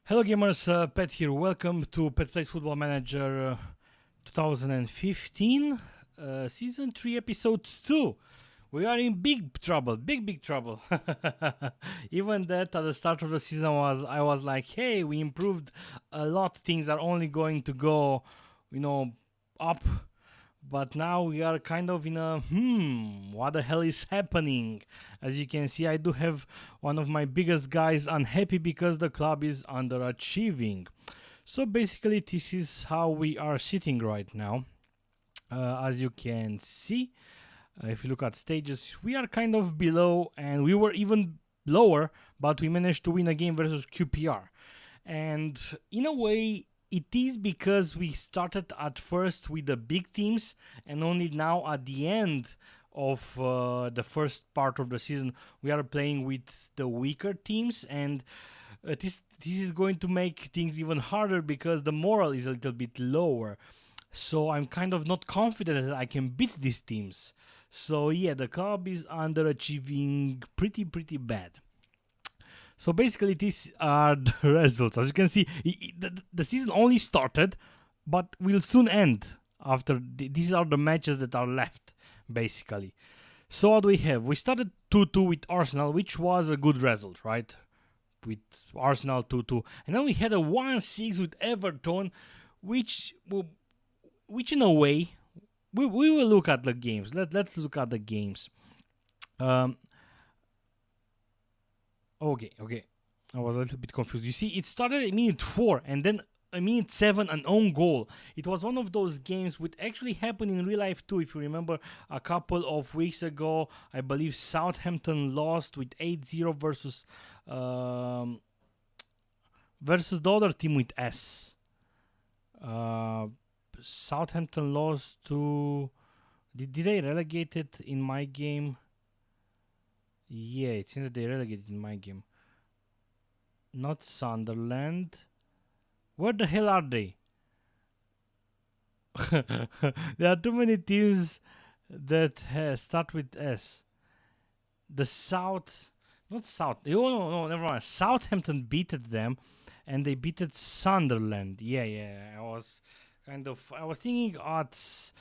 Hello gamers, Pet here. Welcome to Pet Plays Football Manager 2015, Season 3, Episode 2. We are in big trouble, big trouble. Even that at the start of the season I was like, hey, we improved a lot. Things are only going to go, up. But now we are kind of in a what the hell is happening? As you can see, I do have one of my biggest guys unhappy because the club is underachieving. So basically, this is how we are sitting right now. As you can see, if you look at stages, we are kind of below, and we were even lower, but we managed to win a game versus QPR. And in a way, it is because we started at first with the big teams, and only now at the end of the first part of the season we are playing with the weaker teams, and this is going to make things even harder because the morale is a little bit lower. So I'm kind of not confident that I can beat these teams. So yeah, the club is underachieving pretty bad. So basically, these are the results. As you can see, the season only started, but will soon end. After these are the matches that are left, basically. So what do we have? We started 2-2 with Arsenal, which was a good result, right? With Arsenal 2-2, and then we had a 1-6 with Everton, which in a way, we will look at the games. Let's look at the games. Okay. I was a little bit confused. You see, it started at minute 4 and then at minute 7 an own goal. It was one of those games which actually happened in real life too. If you remember, a couple of weeks ago, I believe Southampton lost with 8-0 versus the other team with S. Southampton lost to... Did they relegate it in my game? Yeah, it seems that they relegated in my game. Not Sunderland. Where the hell are they? There are too many teams that start with S. The South... Not South. Oh, no, never mind. Southampton beated them, and they beated Sunderland. Yeah. I was thinking odds.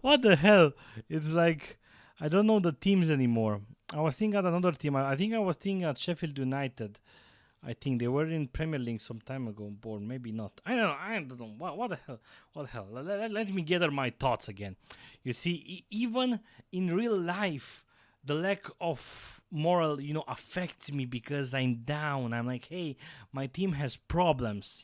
What the hell? It's like... I don't know the teams anymore. I was thinking at another team. I think I was thinking at Sheffield United. I think they were in Premier League some time ago, or maybe not. I don't know. What the hell? What the hell? Let me gather my thoughts again. You see, even in real life, the lack of moral, affects me because I'm down. I'm like, hey, my team has problems,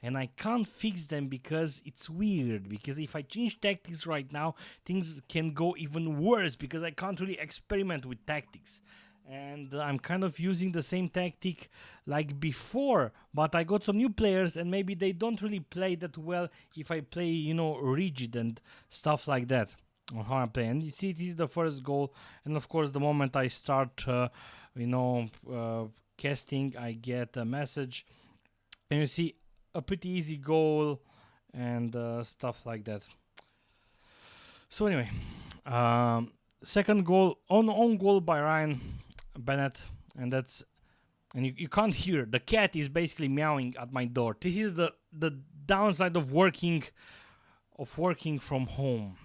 and I can't fix them because it's weird. Because if I change tactics right now, things can go even worse because I can't really experiment with tactics. And I'm kind of using the same tactic like before, but I got some new players and maybe they don't really play that well if I play, rigid and stuff like that on how I play. And you see, this is the first goal, and of course, the moment I start, casting, I get a message, and you see a pretty easy goal and stuff like that. So anyway, second goal, own goal by Ryan Bennett, and you can't hear. The cat is basically meowing at my door. This is the downside of working from home.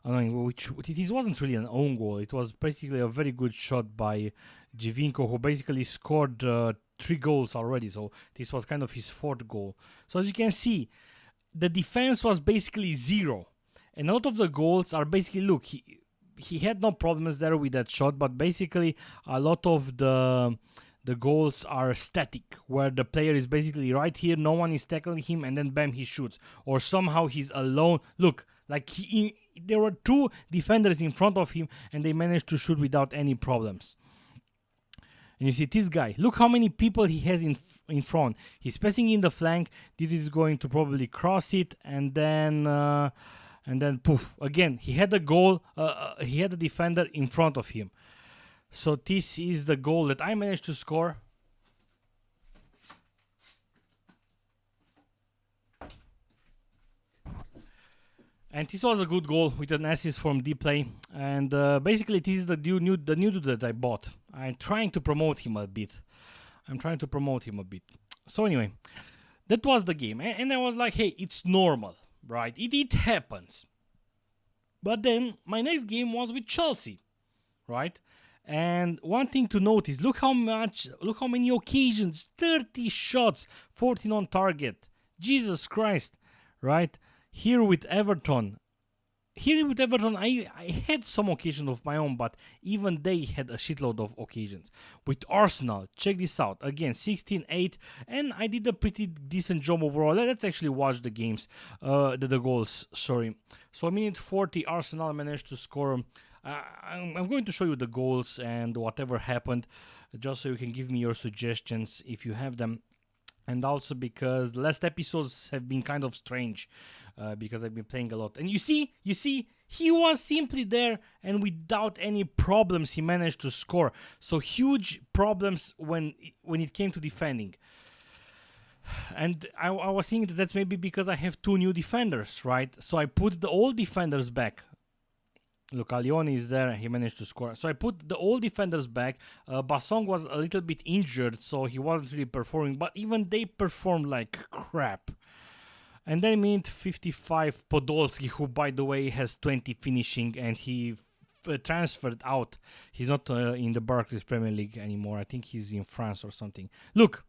Annoying. This wasn't really an own goal. It was basically a very good shot by Giovinco, who basically scored 3 goals already. So this was kind of his 4th goal. So as you can see, the defense was basically 0, and a lot of the goals are basically, look, he had no problems there with that shot, but basically a lot of the goals are static, where the player is basically right here, no one is tackling him, and then bam, he shoots, or somehow he's alone. Look, like there were 2 defenders in front of him, and they managed to shoot without any problems. And you see this guy, look how many people he has in front. He's passing in the flank. This is going to probably cross it, and then poof, again, he had a goal. He had a defender in front of him. So this is the goal that I managed to score. And this was a good goal with an assist from D-Play. And basically, this is the new dude that I bought. I'm trying to promote him a bit. So anyway, that was the game. And I was like, hey, it's normal, right? It happens. But then my next game was with Chelsea, right? And one thing to notice, look how many occasions, 30 shots, 14 on target. Jesus Christ, right? Here with Everton, I had some occasions of my own, but even they had a shitload of occasions. With Arsenal, check this out. Again, 16-8, and I did a pretty decent job overall. Let's actually watch the games, the goals, sorry. So, minute 40, Arsenal managed to score. I'm going to show you the goals and whatever happened, just so you can give me your suggestions if you have them. And also because the last episodes have been kind of strange, because I've been playing a lot. And you see, he was simply there, and without any problems, he managed to score. So huge problems when it came to defending. And I was thinking that's maybe because I have 2 new defenders, right? So I put the old defenders back. Look, Alione is there, he managed to score. So I put the old defenders back. Basong was a little bit injured, so he wasn't really performing, but even they performed like crap. And then minute 55, Podolski, who by the way has 20 finishing, and he transferred out. He's not in the Barclays Premier League anymore. I think he's in France or something. Look,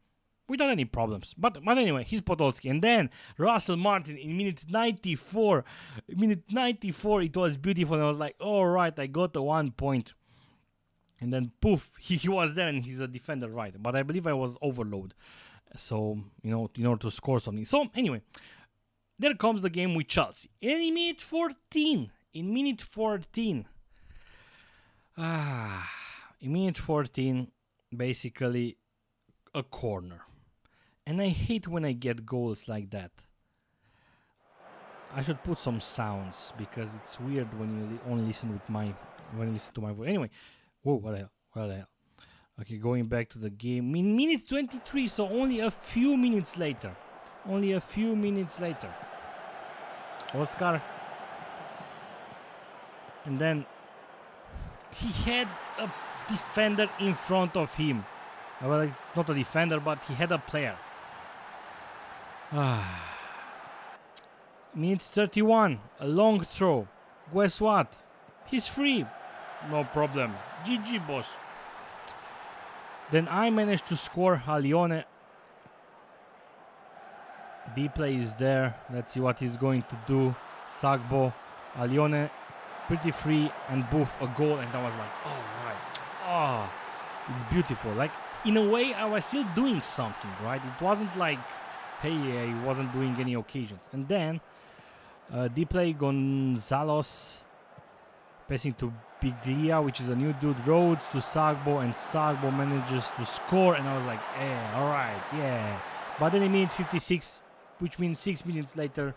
without any problems. But anyway, he's Podolski. And then Russell Martin in minute 94. Minute 94, it was beautiful. And I was like, all right, I got the 1 point. And then poof, he was there, and he's a defender, right? But I believe I was overload. So, in order to score something. So anyway, there comes the game with Chelsea. And in minute 14, in minute 14, basically a corner. And I hate when I get goals like that. I should put some sounds because it's weird when you only listen to my voice. Anyway, whoa, what the hell? Okay, going back to the game. In minute 23, so only a few minutes later. Oscar. And then he had a defender in front of him. Well, it's not a defender, but he had a player. Minute 31, a long throw. Guess what? He's free. No problem. GG, boss. Then I managed to score. Alione. D-Play is there. Let's see what he's going to do. Sagbo. Alione. Pretty free. And boof, a goal. And I was like, oh, right. Oh, it's beautiful. Like, in a way, I was still doing something, right? It wasn't like, hey, I wasn't doing any occasions. And then D-Play Gonzalez passing to Biglia, which is a new dude. Rhodes to Sagbo, and Sagbo manages to score. And I was like, all right, yeah. But then in minute 56, which means 6 minutes later,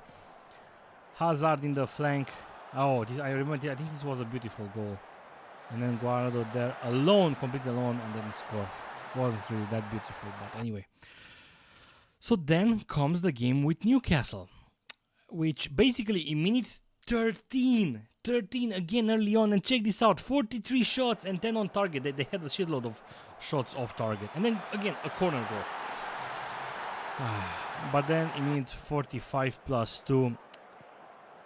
Hazard in the flank. Oh, I remember. I think this was a beautiful goal. And then Guardado there alone, completely alone, and then score. Wasn't really that beautiful, but anyway. So then comes the game with Newcastle, which basically in minute 13 again early on, and check this out, 43 shots and 10 on target. They had a shitload of shots off target. And then again, a corner goal. But then in minute 45 plus 2,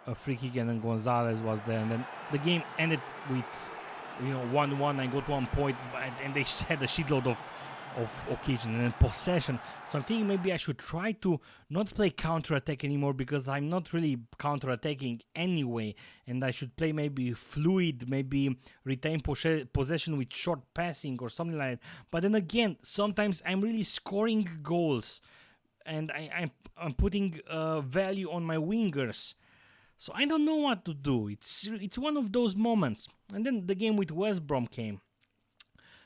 a free kick, and then Gonzalez was there. And then the game ended with 1-1. I got 1 point, and they had a shitload of occasion and then possession. So I'm thinking maybe I should try to not play counter-attack anymore, because I'm not really counter-attacking anyway, and I should play maybe fluid, maybe retain possession with short passing or something like that. But then again, sometimes I'm really scoring goals, and I'm putting value on my wingers. So I don't know what to do. It's one of those moments. And then the game with West Brom came.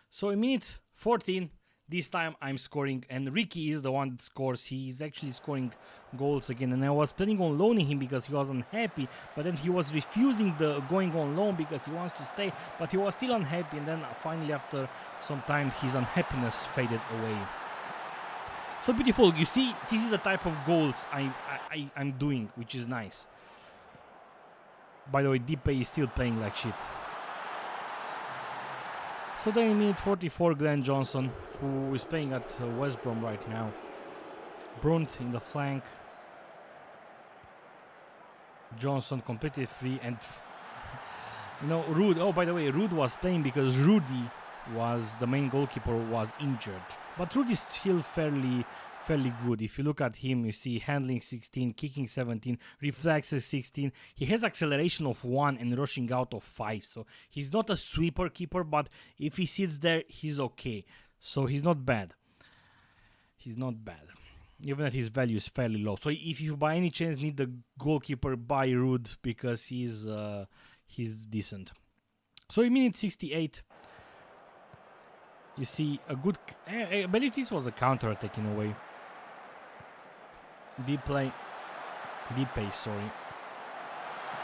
So in minute 14, this time I'm scoring, and Ricky is the one that scores. He's actually scoring goals again, and I was planning on loaning him because he was unhappy, but then he was refusing the going on loan because he wants to stay, but he was still unhappy, and then finally after some time his unhappiness faded away. So beautiful. You see, this is the type of goals I'm doing, which is nice. By the way, Dipe is still playing like shit. So then in minute 44, Glenn Johnson, who is playing at West Brom right now. Brunt in the flank. Johnson completely free, and you know, Rude. Oh, by the way, Rude was playing because Rudy was the main goalkeeper, was injured. But Rude is still fairly good. If you look at him, you see handling 16, kicking 17, reflexes 16. He has acceleration of 1 and rushing out of 5. So he's not a sweeper keeper, but if he sits there, he's okay. So he's not bad. He's not bad. Even if his value is fairly low. So if you by any chance need the goalkeeper, buy Rude because he's decent. So in minute 68, you see a good... I believe this was a counter-attack in a way. Deep play, sorry.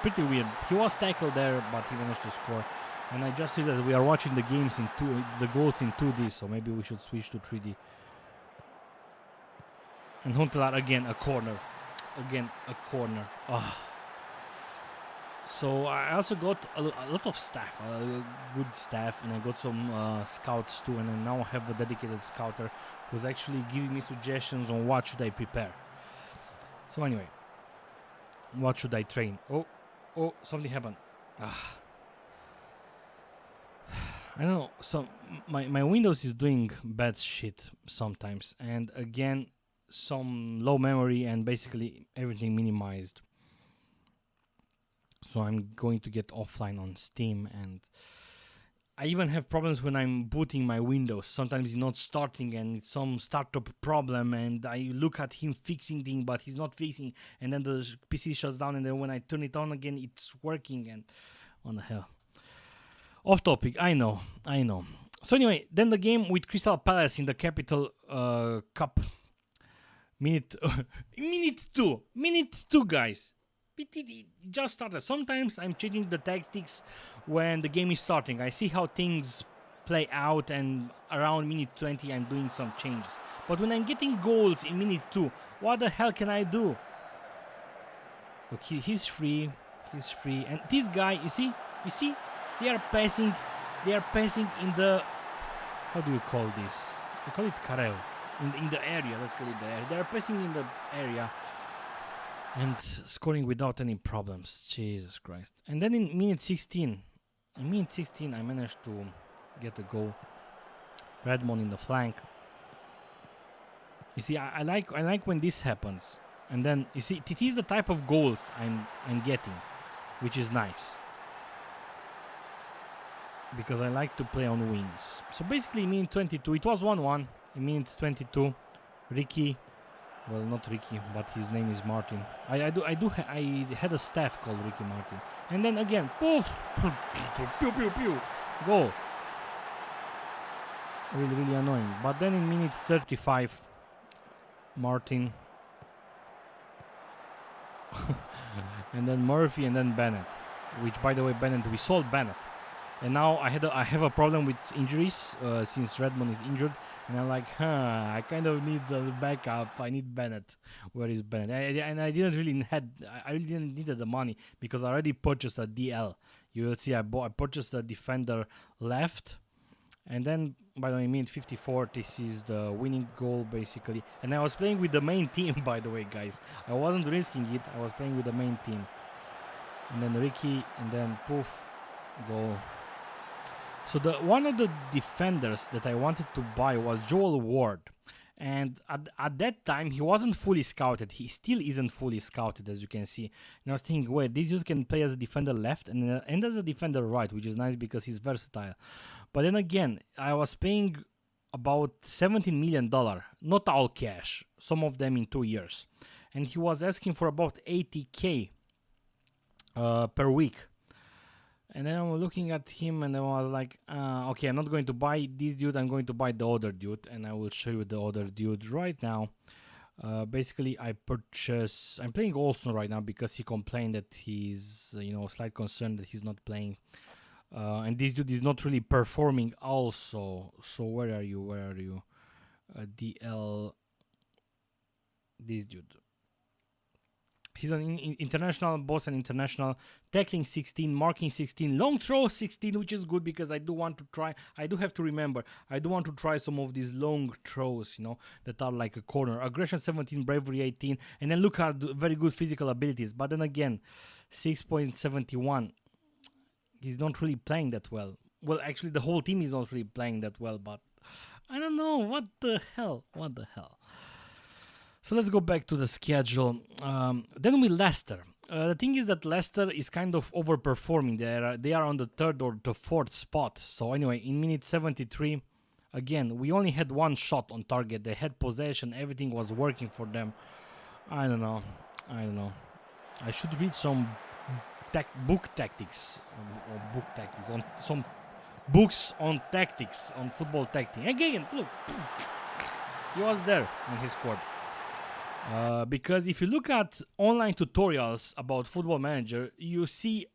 Pretty weird. He was tackled there, but he managed to score. And I just see that we are watching the games in the goals in 2D, so maybe we should switch to 3D. And Huntelaar again, a corner. So I also got a lot of staff, good staff, and I got some scouts too. And I now have a dedicated scouter who's actually giving me suggestions on what should I prepare. So anyway, what should I train? Oh, something happened. I don't know. So my Windows is doing bad shit sometimes, and again, some low memory and basically everything minimized. So I'm going to get offline on Steam, and I even have problems when I'm booting my Windows. Sometimes it's not starting and it's some startup problem, and I look at him fixing things, but he's not fixing, and then the PC shuts down, and then when I turn it on again, it's working, and what the hell. Off topic, I know. So anyway, then the game with Crystal Palace in the Capital Cup. Minute 2, guys. It just started. Sometimes I'm changing the tactics when the game is starting. I see how things play out, and around minute 20 I'm doing some changes. But when I'm getting goals in minute 2, what the hell can I do? Look, he's free. And this guy, you see, they are passing in the, how do you call this? I call it carrel. In the area, let's call it the area. They are passing in the area and scoring without any problems. Jesus Christ. And then in minute 16, I managed to get a goal. Redmond in the flank. You see, I like when this happens. And then you see, it is the type of goals I'm getting, which is nice, because I like to play on wings. So basically, in minute 22, it was 1-1. In minute 22, Ricky, well, not Ricky, but his name is Martin. I had a staff called Ricky Martin. And then again, poof, pew, pew, pew, goal. Really annoying. But then in minute 35, Martin, and then Murphy, and then Bennett. Which, by the way, we sold Bennett. And now I have a problem with injuries since Redmond is injured, and I'm like, I kind of need the backup. I need Bennett. Where is Bennett? I didn't need the money because I already purchased a DL. You will see I purchased a defender left, and then by the way, minute 54, this is the winning goal basically. And I was playing with the main team, by the way, guys. I wasn't risking it. I was playing with the main team, and then Ricky, and then poof, goal. So one of the defenders that I wanted to buy was Joel Ward. And at that time, he wasn't fully scouted. He still isn't fully scouted, as you can see. And I was thinking, wait, this dude can play as a defender left and as a defender right, which is nice because he's versatile. But then again, I was paying about $17 million, not all cash, some of them in 2 years. And he was asking for about $80K per week. And then I was looking at him, and I was like, okay, I'm not going to buy this dude, I'm going to buy the other dude, and I will show you the other dude right now. Basically, I'm playing Olsen right now because he complained that he's, slight concern that he's not playing. And this dude is not really performing also. So where are you? DL, this dude. He's an international boss and international. Tackling 16, marking 16, long throw 16, which is good because I do want to try. I do have to remember. I do want to try some of these long throws, you know, that are like a corner. Aggression 17, bravery 18, and then look at very good physical abilities. But then again, 6.71. He's not really playing that well. Well, actually, the whole team is not really playing that well. But I don't know. What the hell? What the hell? So let's go back to the schedule. Then with Leicester. The thing is that Leicester is kind of overperforming. They are on the third or the fourth spot. So anyway, in minute 73, again, we only had one shot on target. They had possession. Everything was working for them. I don't know. I should read some book tactics on some books on tactics, on football tactics. Again, look, he was there when he scored. Because if you look at online tutorials about Football Manager, you see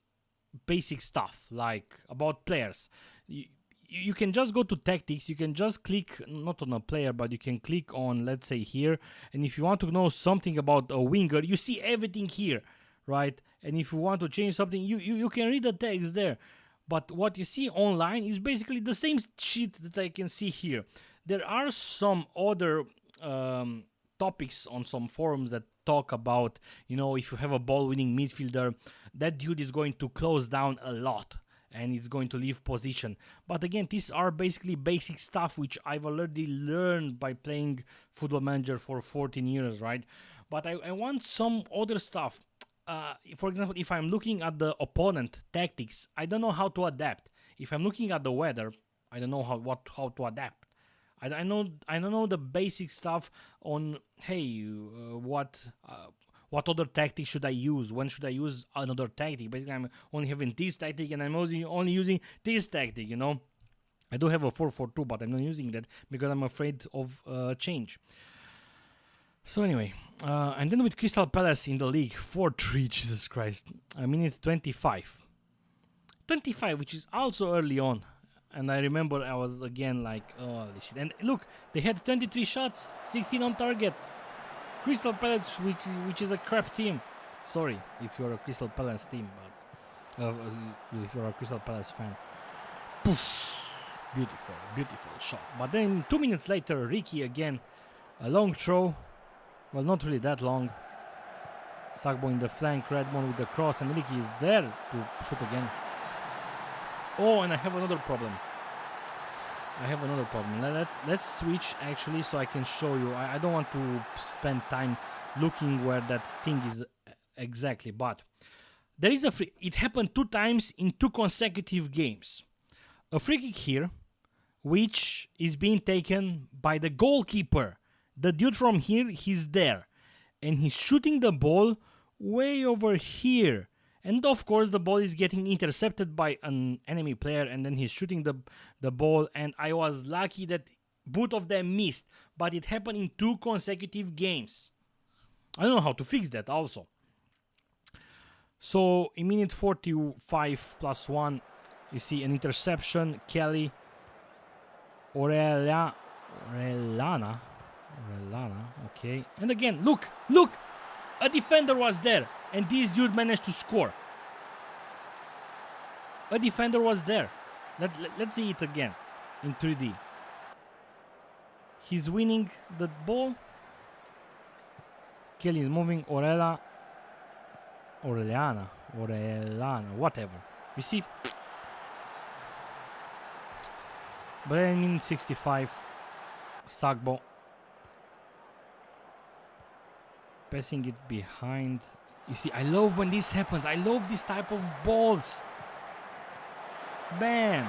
basic stuff like about players. You can just go to tactics, you can just click, not on a player, but you can click on, let's say here, and if you want to know something about a winger, you see everything here, right? And if you want to change something, you can read the text there. But what you see online is basically the same shit that I can see here. There are some other topics on some forums that talk about, you know, if you have a ball-winning midfielder, that dude is going to close down a lot and it's going to leave position. But again, these are basically basic stuff which I've already learned by playing Football Manager for 14 years, right? But I want some other stuff. For example, if I'm looking at the opponent tactics, I don't know how to adapt. If I'm looking at the weather, I don't know how to adapt. I don't know the basic stuff on, hey, what other tactic should I use? When should I use another tactic? Basically, I'm only having this tactic and I'm only using this tactic, you know. I do have a 4-4-2, but I'm not using that because I'm afraid of change. So anyway, and then with Crystal Palace in the league, 4-3, Jesus Christ. Minute 25. 25, which is also early on. And I remember I was again like, oh shit. And look, they had 23 shots, 16 on target. Crystal Palace, which is a crap team. Sorry if you're a Crystal Palace team, but if you're a Crystal Palace fan. Poof. Beautiful shot. But then 2 minutes later, Ricky again, a long throw. Well, not really that long. Sagbo in the flank, Redmond with the cross, and Ricky is there to shoot again. Oh, and I have another problem. Let's switch actually so I can show you. I don't want to spend time looking where that thing is exactly, but there is a free. It happened 2 times in 2 consecutive games. A free kick here, which is being taken by the goalkeeper. The dude from here, he's there, and he's shooting the ball way over here. And of course, the ball is getting intercepted by an enemy player, and then he's shooting the ball. And I was lucky that both of them missed, but it happened in 2 consecutive games. I don't know how to fix that also. So in minute 45 plus 1, you see an interception. Kelly, Orellana, okay. And again, look, a defender was there. And this dude managed to score. A defender was there. Let's see it again in 3D. He's winning the ball. Kelly is moving. Orellana, whatever. You see? But then in 65, Sagbo passing it behind. You see, I love when this happens. I love this type of balls. Bam!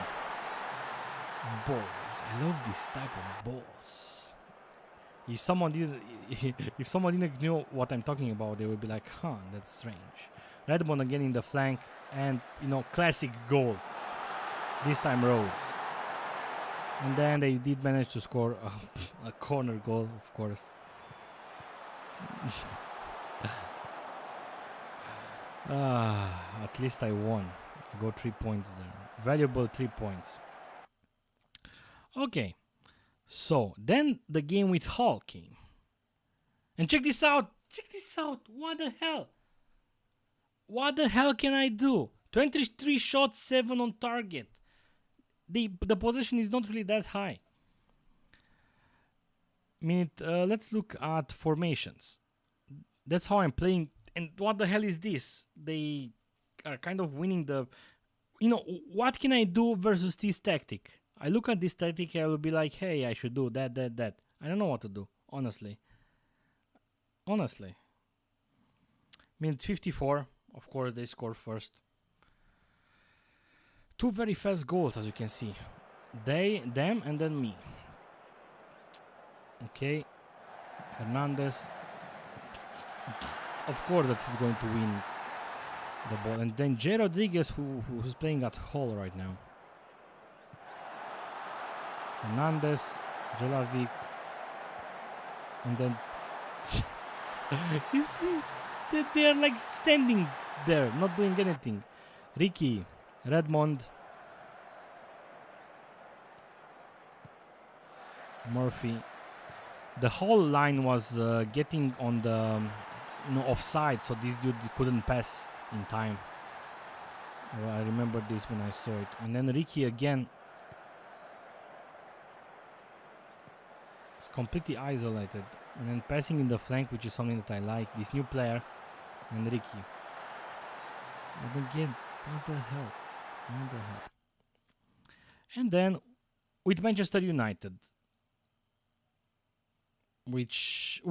Balls. I love this type of balls. If someone didn't know what I'm talking about, they would be like, huh, that's strange. Redmond again in the flank, and classic goal. This time Rhodes. And then they did manage to score a corner goal, of course. At least I won. I got 3 points there. Valuable 3 points. Okay. So, then the game with Hull came. And check this out. What the hell? What the hell can I do? 23 shots, 7 on target. The possession is not really that high. Let's look at formations. That's how I'm playing. And what the hell is this? They are kind of winning the... what can I do versus this tactic? I look at this tactic, I will be like, hey, I should do that. I don't know what to do, honestly. Minute 54, of course, they score first. 2 very fast goals, as you can see. Them, and then me. Okay. Hernandez. Of course that he's going to win the ball. And then J. Rodriguez, who's playing at Hull right now. Hernandez, Jelavic. And then... you see? They're like standing there, not doing anything. Ricky, Redmond, Murphy. The whole line was getting on the offside, so this dude couldn't pass in time. Well, I remember this when I saw it. And then Ricky again is completely isolated, and then passing in the flank, which is something that I like. This new player. And Ricky. And again, what the hell? And then with Manchester United, which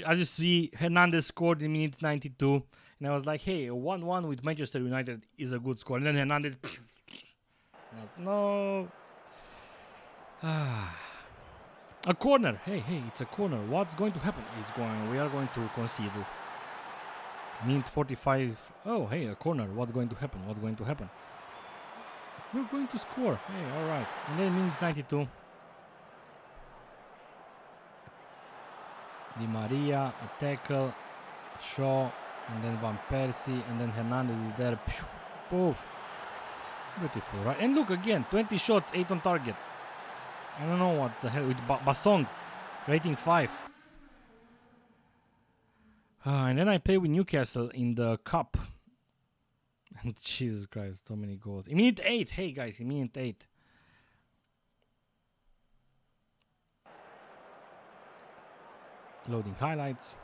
as you see, Hernandez scored in minute 92, and I was like, hey, a 1-1 with Manchester United is a good score. And then Hernandez, no, a corner. Hey, it's a corner. What's going to happen? We are going to concede. Minute 45. Oh, hey, a corner. What's going to happen? We're going to score. Hey, all right. And then minute 92. Di Maria, a tackle, Shaw, and then Van Persie, and then Hernandez is there. Poof. Beautiful, right? And look again, 20 shots, 8 on target. I don't know what the hell with Basong, rating 5. And then I play with Newcastle in the cup. And Jesus Christ, so many goals. In minute 8, hey guys, in minute 8. Loading highlights.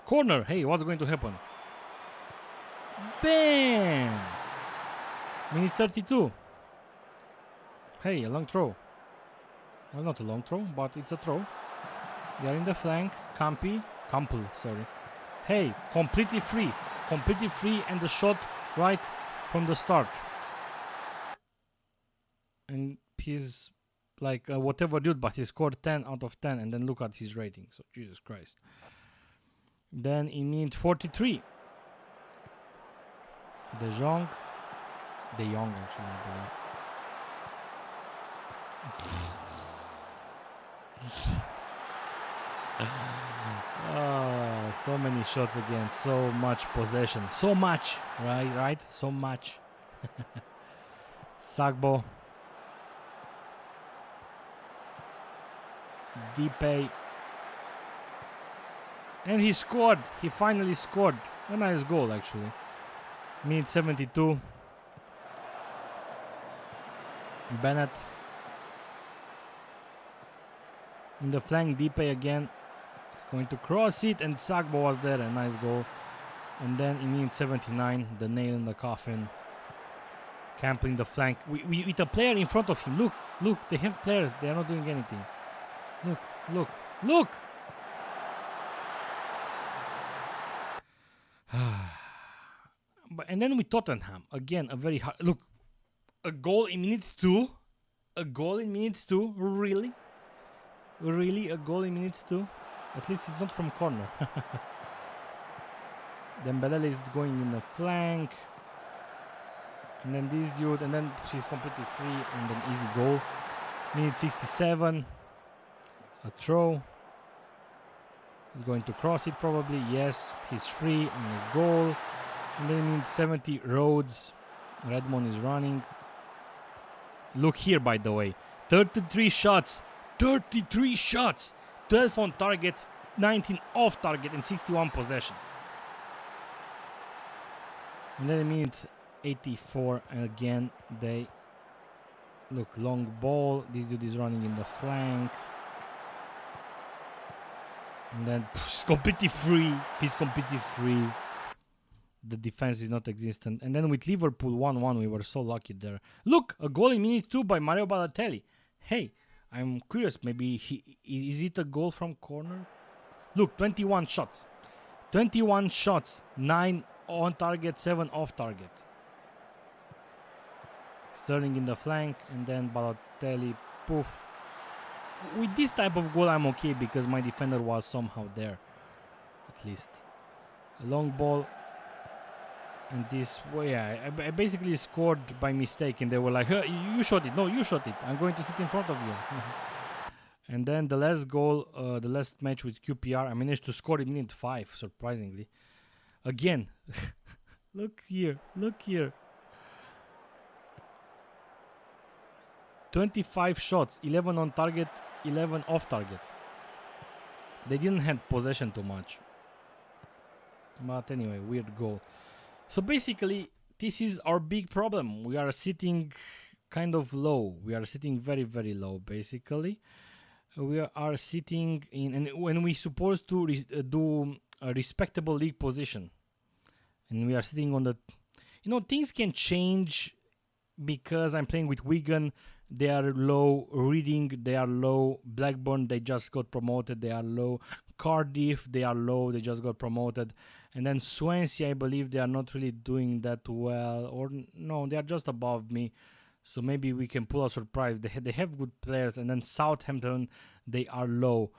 Corner, hey, what's going to happen? Bam! Minute 32. Hey, a long throw. Well, not a long throw, but it's a throw. They are in the flank. Campbell, sorry. Hey, completely free, and the shot right from the start. And he's like whatever dude, but he scored 10 out of 10, and then look at his rating. So Jesus Christ. Then in minute 43, De Jong actually, I believe. So many shots again, so much possession, so much, right, so much. Sagbo, Depay, and he finally scored, a nice goal actually. Minute 72, Bennett, in the flank, Depay again. He's going to cross it, and Sagbo was there, a nice goal. And then in minute 79, the nail in the coffin. Campbell in the flank. With a player in front of him. Look, they have players. They are not doing anything. Look! And then with Tottenham, again, a very hard... Look, a goal in minute 2? Really? Really? A goal in minute 2? At least it's not from corner. Then Dembele is going in the flank. And then this dude, and then she's completely free, and an easy goal. Minute 67. A throw. He's going to cross it probably. Yes, he's free, and a goal. And then minute 70, Rhodes. Redmond is running. Look here, by the way. 33 shots. 12 on target, 19 off target, and 61 possession. And then in minute 84, and again they look, long ball. This dude is running in the flank, and then he's completely free. He's completely free. The defense is not existent. And then with Liverpool 1-1, we were so lucky there. Look, a goal in minute 2 by Mario Balotelli. Hey, I'm curious. Maybe is it a goal from corner? Look, 21 shots. 21 shots. 9 on target, 7 off target. Sterling in the flank, and then Balotelli, poof. With this type of goal, I'm okay because my defender was somehow there, at least. A long ball, and this way, I basically scored by mistake, and they were like, you shot it. No, you shot it. I'm going to sit in front of you. And then the last goal, the last match with QPR, I managed to score in minute 5, surprisingly. Again, look here. 25 shots, 11 on target, 11 off target. They didn't have possession too much. But anyway, weird goal. So basically, this is our big problem. We are sitting kind of low. We are sitting very, very low, basically. We are sitting in, and when we're supposed to do a respectable league position, and we are sitting on the, things can change because I'm playing with Wigan. They are low. Reading, they are low. Blackburn, they just got promoted. They are low. Cardiff, they are low. They just got promoted. And then Swansea, I believe they are not really doing that well. Or no, they are just above me. So maybe we can pull a surprise. They have good players. And then Southampton, they are low.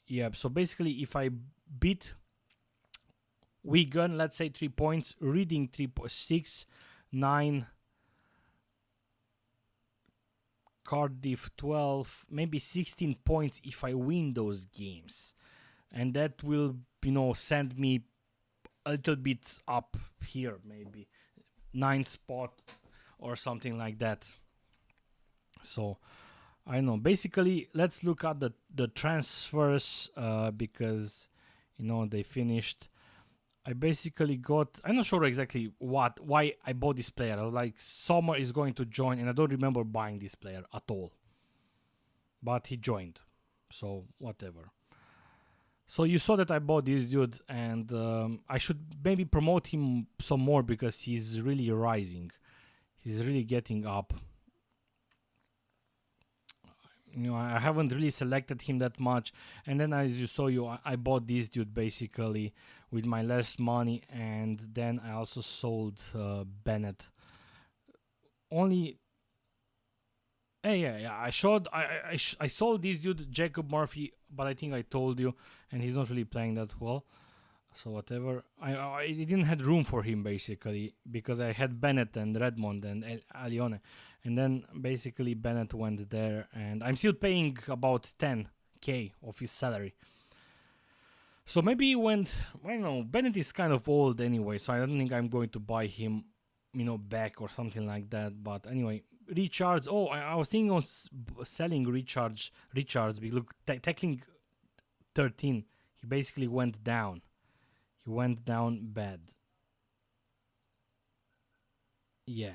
Yeah, so basically if I beat Wigan, let's say 3 points. Reading 6, 9... Cardiff 12, maybe 16 points if I win those games. And that will, send me a little bit up here, maybe 9th spot or something like that. So, I know. Basically, let's look at the transfers because, they finished. I basically got, I'm not sure exactly why I bought this player. I was like, Sommer is going to join, and I don't remember buying this player at all. But he joined, so whatever. So you saw that I bought this dude, and I should maybe promote him some more because he's really rising. He's really getting up. I haven't really selected him that much, and then as you saw, I bought this dude basically with my less money, and then I also sold Bennett. Only, yeah. I sold this dude Jacob Murphy, but I think I told you, and he's not really playing that well. So whatever, I didn't have room for him basically because I had Bennett and Redmond and Alione. And then basically Bennett went there, and I'm still paying about 10k of his salary. So maybe he went, I don't know, Bennett is kind of old anyway, so I don't think I'm going to buy him, back or something like that. But anyway, Richards, I was thinking of selling Richards, because look, tackling 13, he basically went down. He went down bad. Yeah.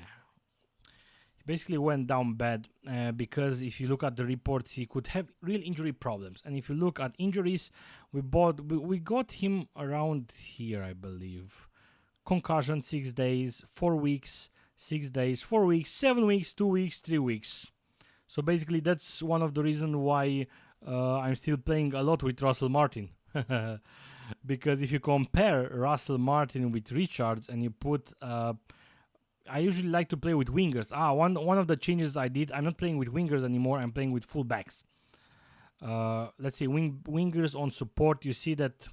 Basically went down bad because if you look at the reports, he could have real injury problems. And if you look at injuries, we got him around here, I believe. Concussion, 6 days, 4 weeks, 6 days, 4 weeks, 7 weeks, 2 weeks, 3 weeks. So basically that's one of the reasons why I'm still playing a lot with Russell Martin. Because if you compare Russell Martin with Richards and you put... I usually like to play with wingers. One of the changes I did, I'm not playing with wingers anymore, I'm playing with fullbacks. Let's say wingers on support, you see that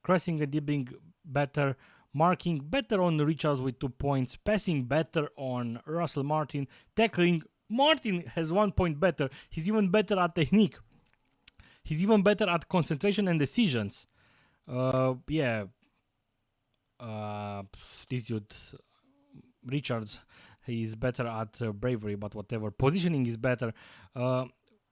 crossing and dribbling better, marking better on Richards with 2 points, passing better on Russell Martin, tackling, Martin has 1 point better, he's even better at technique. He's even better at concentration and decisions. This dude... Richards, he is better at bravery, but whatever. Positioning is better.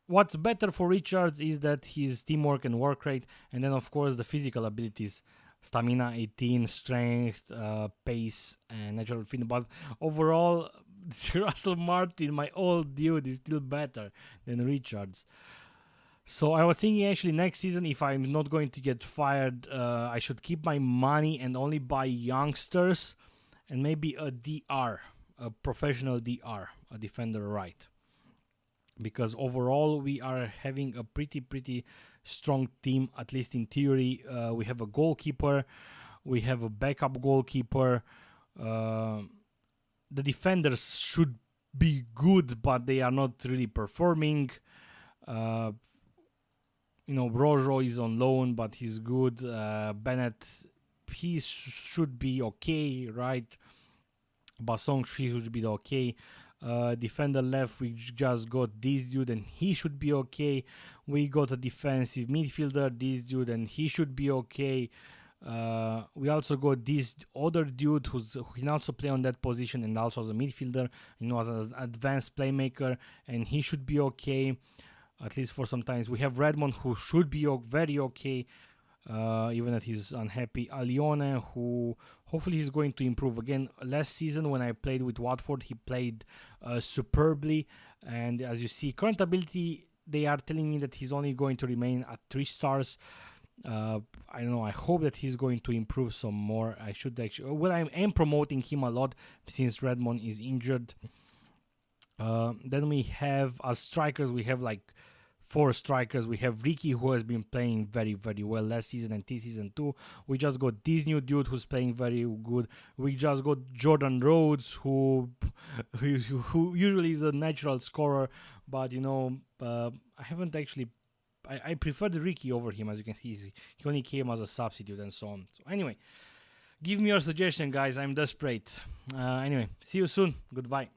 What's better for Richards is that his teamwork and work rate, and then of course the physical abilities. stamina 18, strength, pace, and natural fitness. But overall, Russell Martin, my old dude, is still better than Richards. So I was thinking actually next season, if I'm not going to get fired, I should keep my money and only buy youngsters and maybe a DR, a professional DR, a defender right. Because overall we are having a pretty strong team, at least in theory. We have a goalkeeper, we have a backup goalkeeper. The defenders should be good, but they are not really performing. Brojo is on loan, but he's good. Bennett, he should be okay, right? Basong, he should be okay. Defender left, we just got this dude and he should be okay. We got a defensive midfielder, this dude, and he should be okay. We also got this other dude who can also play on that position and also as a midfielder, as an advanced playmaker, and he should be okay, at least for some times. We have Redmond, who should be very okay, even that he's unhappy. Alione, who hopefully he's going to improve. Again, last season when I played with Watford, he played superbly, and as you see, current ability, they are telling me that he's only going to remain at 3 stars. I don't know, I hope that he's going to improve some more. I should actually, I am promoting him a lot since Redmond is injured. Then we have, as strikers, we have like 4 strikers. We have Ricky, who has been playing very well last season and this season too. We just got this new dude who's playing very good. We just got Jordan Rhodes, who usually is a natural scorer, but I haven't actually. I prefer the Ricky over him. As you can see, he only came as a substitute and so on. So anyway, give me your suggestion, guys. I'm desperate. Anyway, see you soon. Goodbye.